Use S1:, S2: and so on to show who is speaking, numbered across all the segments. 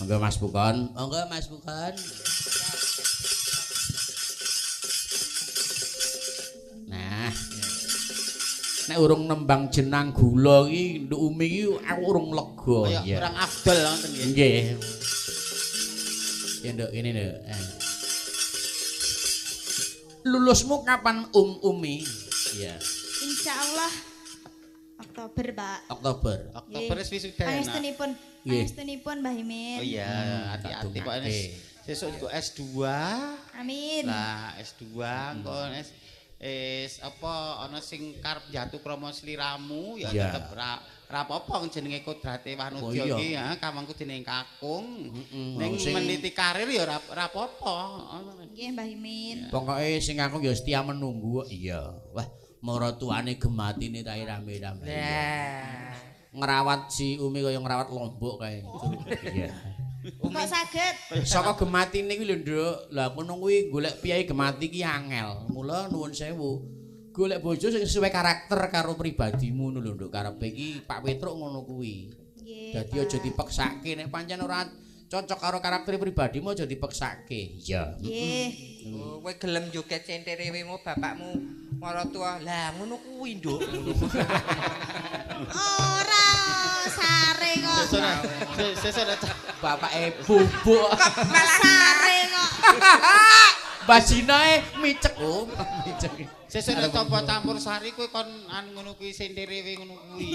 S1: Monggo Mas Bukon. Monggo Mas Bukon. Nah, nek urung nembang jenang gula iki nduk Umi iki aku urung lega
S2: ya. Kurang afdol wonten nggih.
S1: Nggih. Ya nduk ini nduk. Lulusmu kapan Umi? Iya.
S3: Insyaallah Oktober, Pak.
S1: Oktober
S2: wis wisuda.
S3: Pangestunipun Mbah Imin.
S2: Oh iya, hati-hati Pak sesuk engko S2.
S3: Amin.
S2: Lah S2 engko apa ana sing karep jatuh krama sliramu ya tetep ra apa-apa jenenge kodrate Wanudya iki ya kamangku jenenge kakung. Ning meniti karir ya ra apa-apa.
S3: Nggih Mbah Imin.
S1: Pokoke sing kakung ya setia menunggu. Iya. Wah, maratuane gematine ta rame-rame. Ngerawat si Umi kaya ngerawat lombok kae. Iya.
S3: Kok saged?
S1: Saka gematine kuwi lho, Nduk. Lah ngono kuwi golek piyai gemati ki angel. Mula nuwun sewu. Golek bojo sing sesuai karakter karo pribadimu ngono lho, Nduk. Karepe iki Pak Petruk ngono kuwi. Dadi aja dipeksake nek pancen ora cocok karo karakter pribadimu aja dipeksake. Iya.
S3: Nggih.
S4: Oh, kowe gelem joget centerewemu bapakmu maratua. Lah ngono kuwi, Nduk.
S3: Ora sare kok.
S2: Sesuk
S1: Bapake bubuk.
S3: Malah sare kok.
S1: Bajinae micek. Oh, micek.
S2: Sesuk nek topo campur sari kowe kon ngono kuwi senterewe ngono kuwi.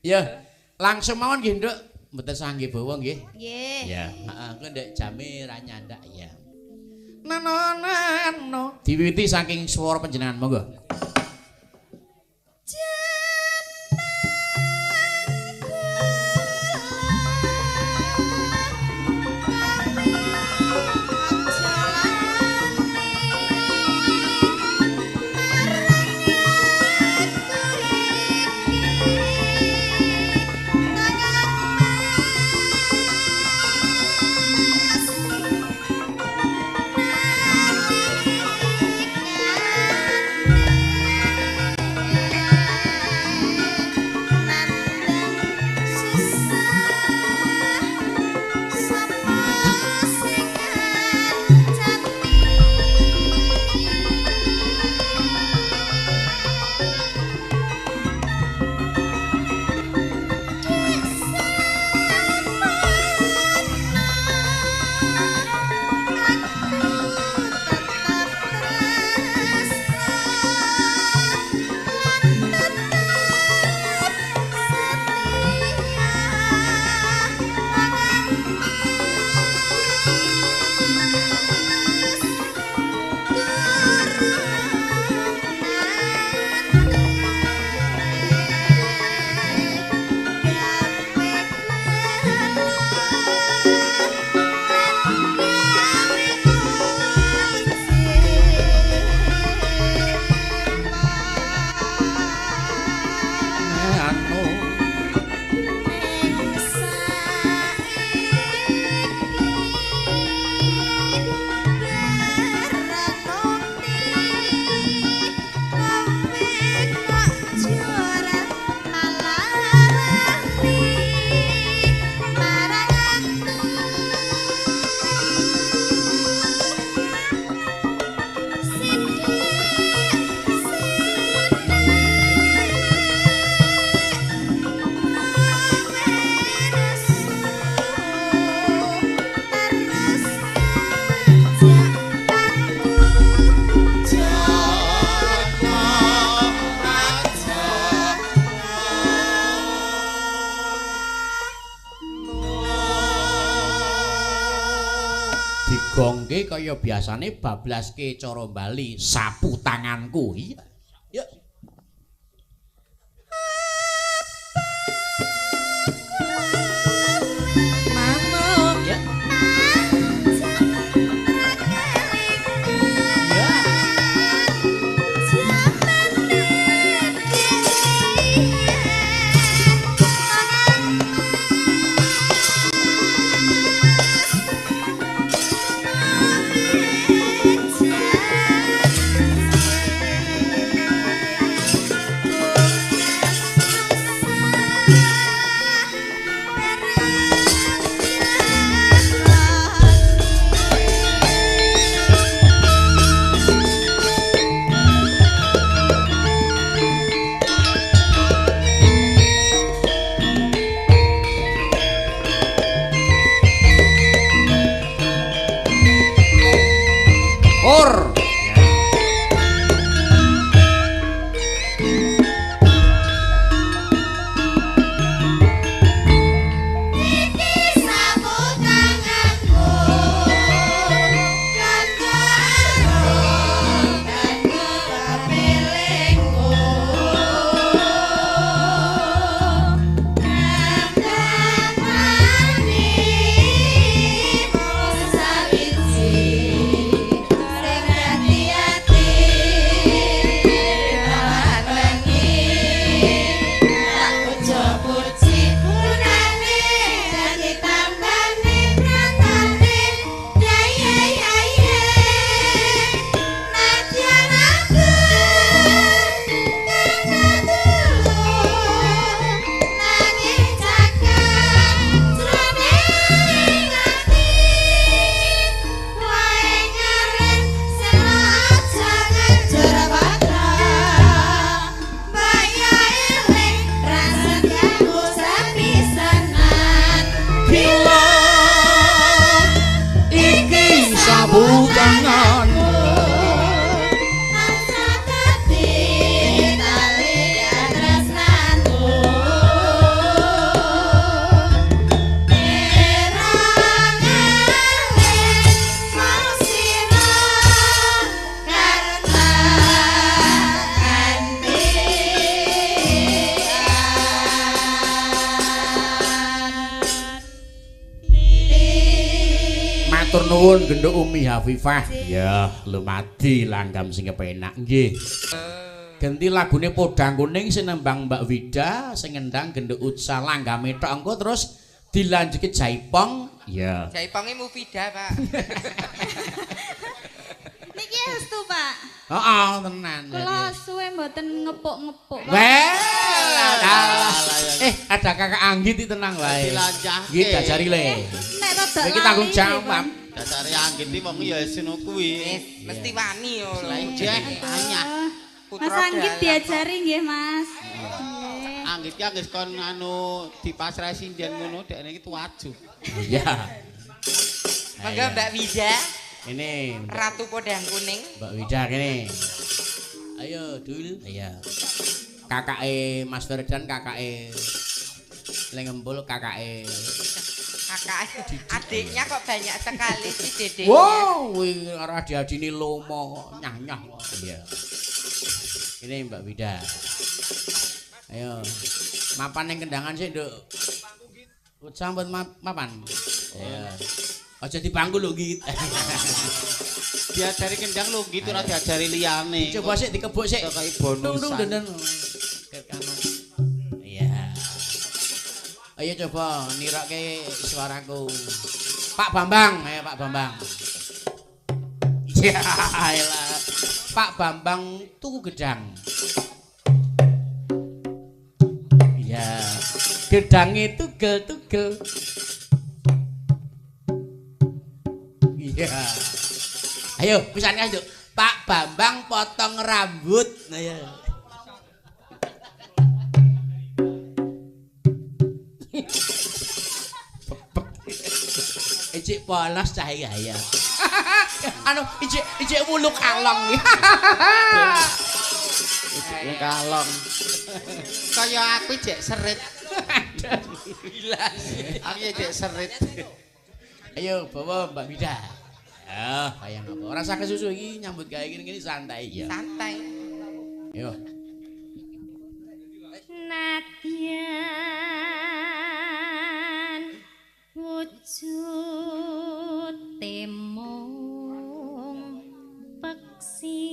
S2: Ya, langsung mawon nggih, Nduk. Mboten sanggih bawa nggih.
S3: Nggih.
S1: Ya, heeh, engko ndek jame ra nyandak ya. Nano. Diwiwiti saking swara panjenengan, monggo. digongke kaya biasane bablaske cara Bali sapu tanganku. Iya. Ya. nuwun genduk Umi Hafifah. Ya, lumadi langgam sing kepenak nggih. Ganti lagune Podang Kuning sinembang Mbak Wida, sing ngendang genduk Utsa langgame tok engko terus dilanjuti Jaipong. Ya.
S4: Jaiponge Mufida, Pak.
S3: Niki estu, Pak.
S1: Heeh, tenan.
S3: Kula suwe mboten ngepuk-ngepuk. Pak.
S1: Ada Kakak Anggit iki tenang wae.
S2: Dilancahke.
S1: Nggih dajari le.
S3: Nek rada
S1: Iki tanggung jawab.
S2: Dasare Anggit iki wong ya seno kuwi.
S4: Mesti wani yo.
S2: Lenjeh banyak.
S3: Mas Anggit diajari nggih, Mas. Nggih.
S2: Anggit ki anggis kon anu dipasrahi sinden ngono dekne iki tuwaju.
S1: Iya.
S4: Mangga Mbak Wida,
S1: Ini
S4: Ratu Podang Kuning.
S1: Mbak Wida kene. Ayo, Dul. Iya. Kakake Mas Ferdan, kakake Lengembul, kakake
S4: Kakak adiknya kok banyak sekali sih dedeknya.
S1: wow, kuwi karo adi-adine lomo nyah-nyah. Iya. Ini Mbak Wida. Ayo. Mapan ning kendangan sik, Nduk. Sampun mapan. Iya. Aja dibangku lho, Git.
S2: Diajari kendang lho gitu ora diajari liyane.
S1: Coba sik dikebuk sik.
S2: Kaya bonusan.
S1: Iya. Ayo coba nirake suaraku. Pak Bambang, ayo Pak Bambang. Ya elah. Pak Bambang tuku gedang. Iya. Gedange tugel-tugel. Iya. Ayo, pisan aja. Pak Bambang potong rambut. Ayo. Ijik polos cahaya ya. Anu ijik wulu kalong.
S2: Ijik kalong. Kaya aku jek serit.
S1: Gila.
S2: Aku jek serit.
S1: Ayo bawa Mbak Wida. Ya, bayang apa? Rasa kesusu iki nyambut gawe gini-gini santai ya.
S4: Santai.
S1: Ayo.
S3: Nadyan wujud temong peksi.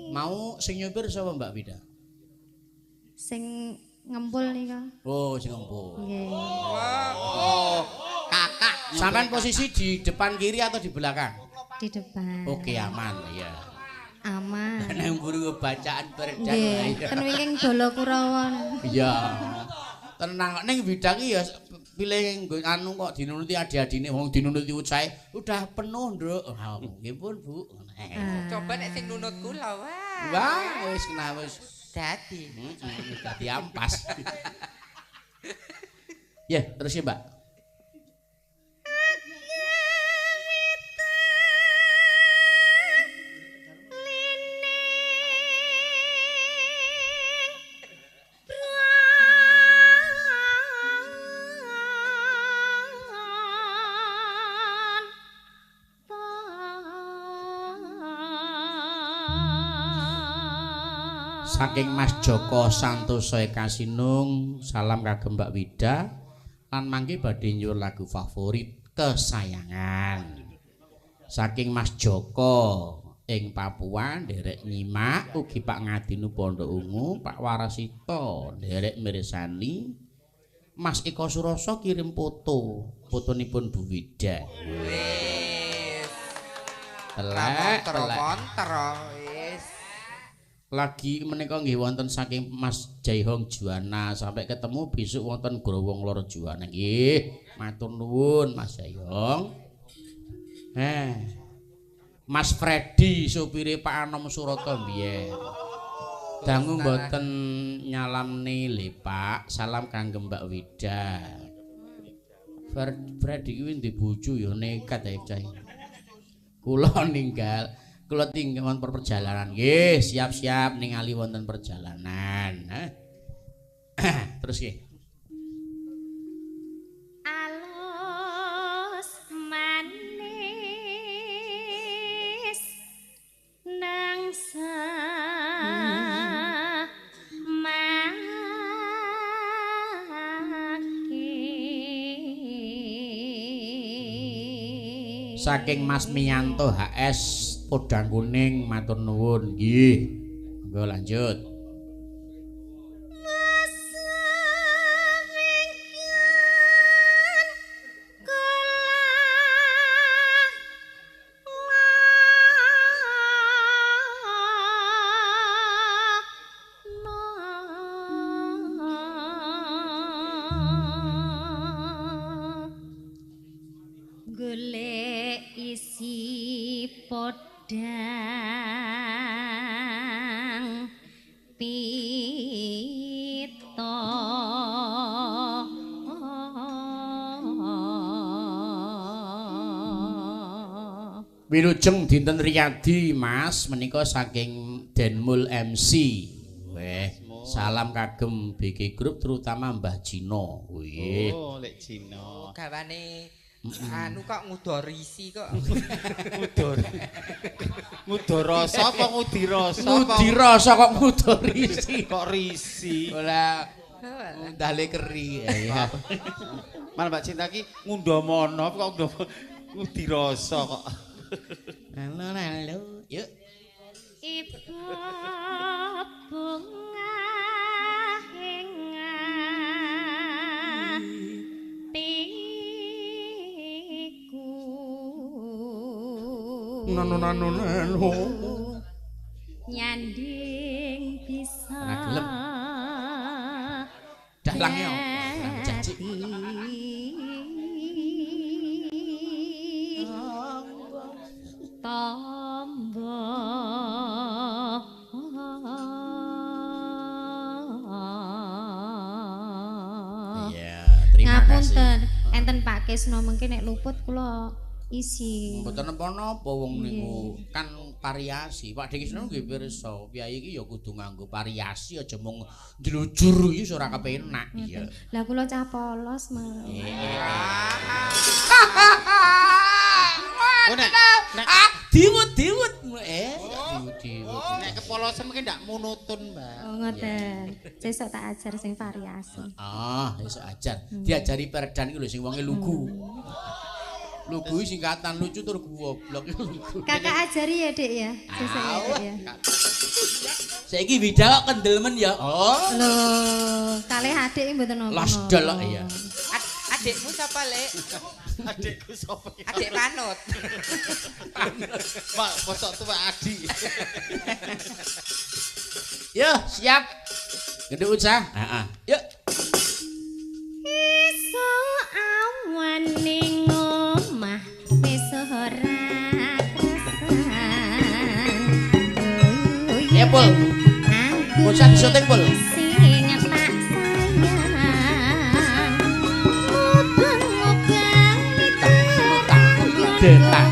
S1: Mau sing nyupir sapa Mbak Wida?
S3: Sing ngempul nika.
S1: Oh, sing empuk.
S3: Nggih.
S2: Oh, kakak.
S1: Sampean posisi di depan kiri atau di belakang?
S3: Di depan.
S1: Oke, aman ya.
S3: Aman.
S1: Nang buru bacaan Ferdan.
S3: Nggih, ten wingking Dolo Kurawa.
S1: Iya. Tenang kok ning bidang iki ya pilih nggo anu kok dinunuti adi-adine wong dinunuti ucahe udah penuh, Nduk. Oh, nggih pun, Bu.
S4: Coba nek sing nunut kula wah.
S1: Wah, wis kena wis
S4: Dadi.
S1: dadi ampas. Ya, terus ya, Mbak. Saking Mas Joko Santoso Kasinung, salam kagem Mbak Wida lan mangke badhe nyuwun lagu favorit kesayangan. Saking Mas Joko ing Papua nderek nyimak ugi Pak Ngadinu Pondok Ungu, Pak Warasito nderek mirsani. Mas Eko Suroso kirim fotonipun Bu Wida.
S4: Wis.
S1: Telek.
S4: Wis.
S1: Lagi menika nggih wonten saking Mas Jaihong Juwana sampai ketemu besok wonten Growong Lor Juwana nggih. Matur nuwun Mas Jaihong. Mas Freddy supire Pak Anom Surata mbiyen. Dangu mboten nyalamne le Pak, salam kangge Mbak Wida. Freddy kuwi ndek bojo ya nekat ae cah. Kula ninggal kula tinggal wonten perjalanan nggih, siap-siap ningali wonten perjalanan. Terus nggih.
S3: Alus manis nang samake
S1: Saking Mas Miyanto HS Podang Kuning matur nuwun. Nggih. Monggo lanjut.
S3: Golek isi podang pito
S1: Wilujeng dinten Riyadi Mas menika saking Denmul MC. Weh, salam kagem BG Group terutama Mbah Jino. Wih.
S2: Oh, lek Cina.
S4: Gawane anu kok ngudorisi kok.
S2: Ngudoroso apa ngudirasa?
S1: Ngudirasa kok ngudorisi.
S2: Kok risi?
S1: Ora ndale keri. Ya.
S2: Mal Mbak Cinta ki ngundomono kok ngudirasa kok.
S1: Halo. Yuk.
S3: ibu bunga hingga tiku
S1: Nanu.
S3: nyanding bisa
S1: Ora gelem. Dalangnya janji.
S3: Tombo
S1: Iya, terima kasih.
S3: ngapunten enten Pak Kesno mengke nek luput kula isi
S1: Mboten napa-napa wong niku kan variasi. Pak Dekisno nggih pirsa, piyai iki ya kudu nganggo variasi aja mung njlujur iki ora kepenak. Iya.
S3: lah kula cah polos mah
S2: Oh nek
S1: Diwut. Diwut.
S2: nek kepolosan mungkin ndak monoton, Mbak.
S3: oh ngoten sesuk tak ajar sing variasi
S1: Ah, iso ajar. Diajari perdan iki lho sing wonge lugu. Lugu singkatan lucu tur goblok lugu.
S3: kakak ajari ya Dek ya sesuk ya Dek ya
S1: Saiki bida kok kendel men ya. Oh,
S3: lho kalih adik mboten napa
S1: lasdal kok ya.
S4: Adikmu siapa, Lek?
S2: Adikku sapa?
S4: Adik Panut.
S2: Mak, mosok tuwa Adi.
S1: Yo, siap. Gede ucah. Heeh. Yuk.
S3: iso awan ning omah wis ora kesan
S1: Ya, Pul. Bocah disyuting, Pul.
S3: sing tak sayang muga-muga
S1: Detak.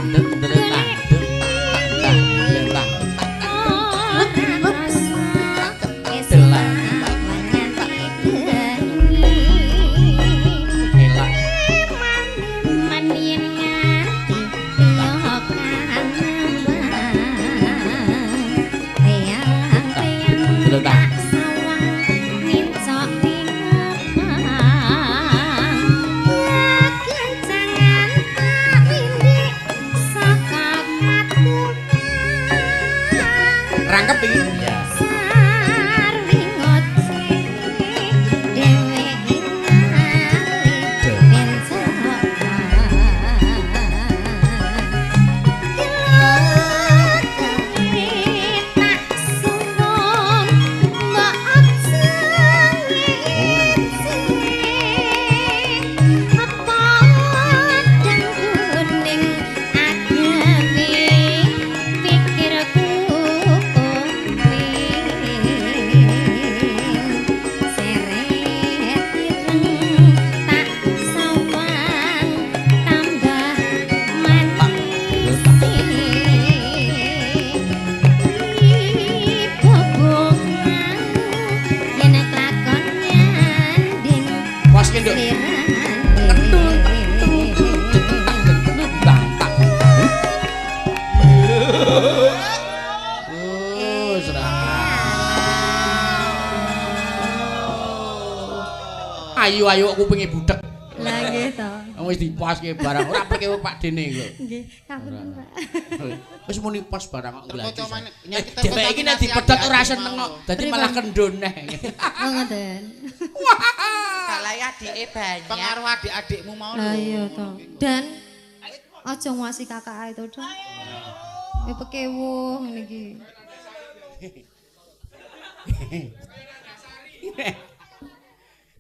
S1: Rangkep iki. Ya. Ayu kupinge budhek.
S3: Lah nggih to.
S1: wis dipaske barang ora perke Pak Dene lho.
S3: Nggih, kapunten Pak.
S1: Wis muni pas barang kok
S2: Terpocok
S1: gladi.
S2: maneh.
S1: Dheweke iki nek dipedhot ora seneng kok. Dadi malah kendhon neh.
S3: Oh ngoten.
S4: Kalai adike banyak.
S2: Pengaruh adik-adikmu mau lho.
S3: Lah iya to. Dan aja nguasi kakak ae to, Dong. Pekewuh ngene iki.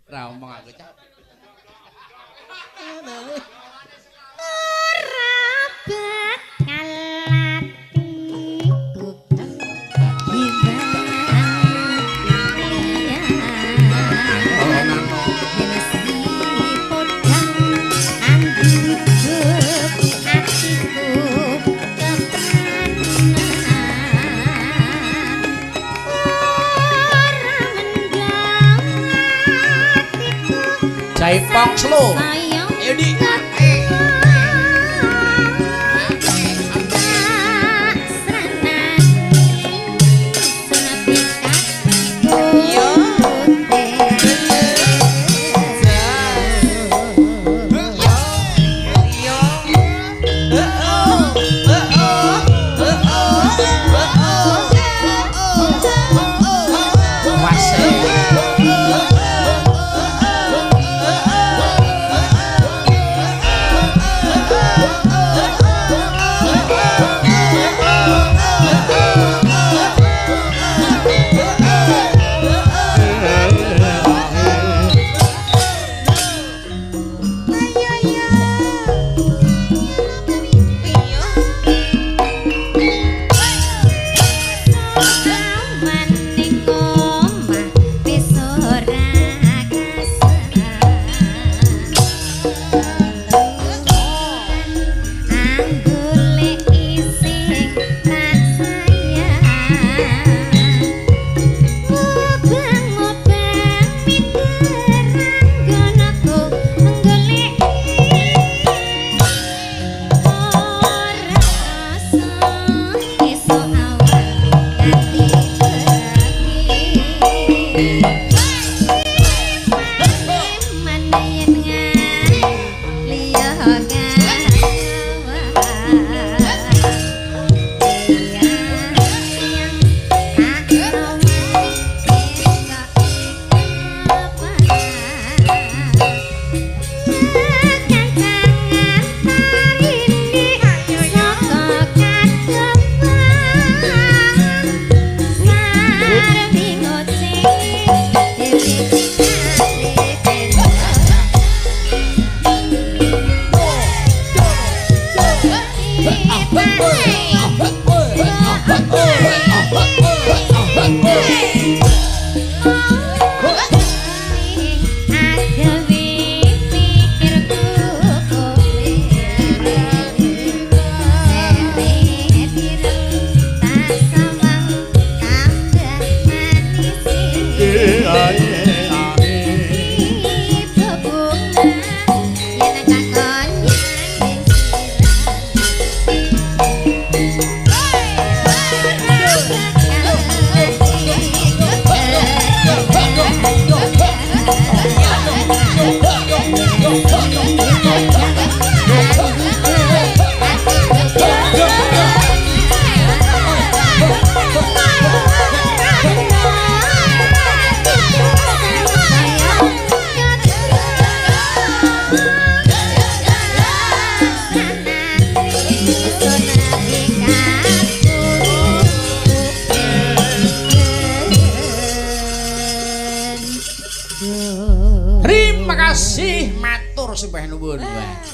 S1: Ra omong aku cak.
S3: Rabat kalatiku
S1: Jaipong slow. Ayo di.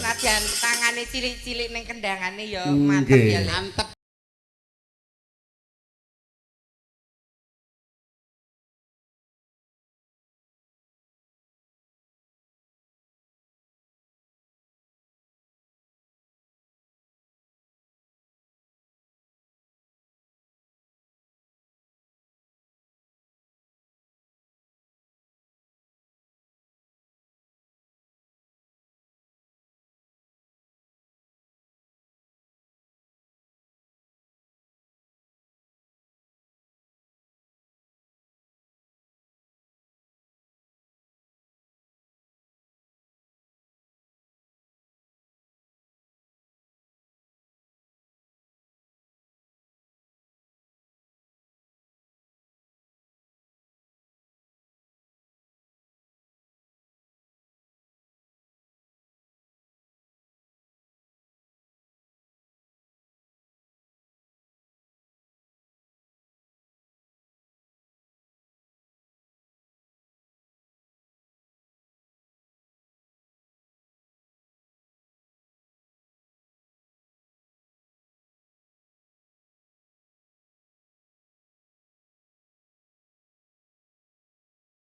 S4: Nadyan tangane cilik-cilik ning kendangane ya mantep ya.
S2: Mantep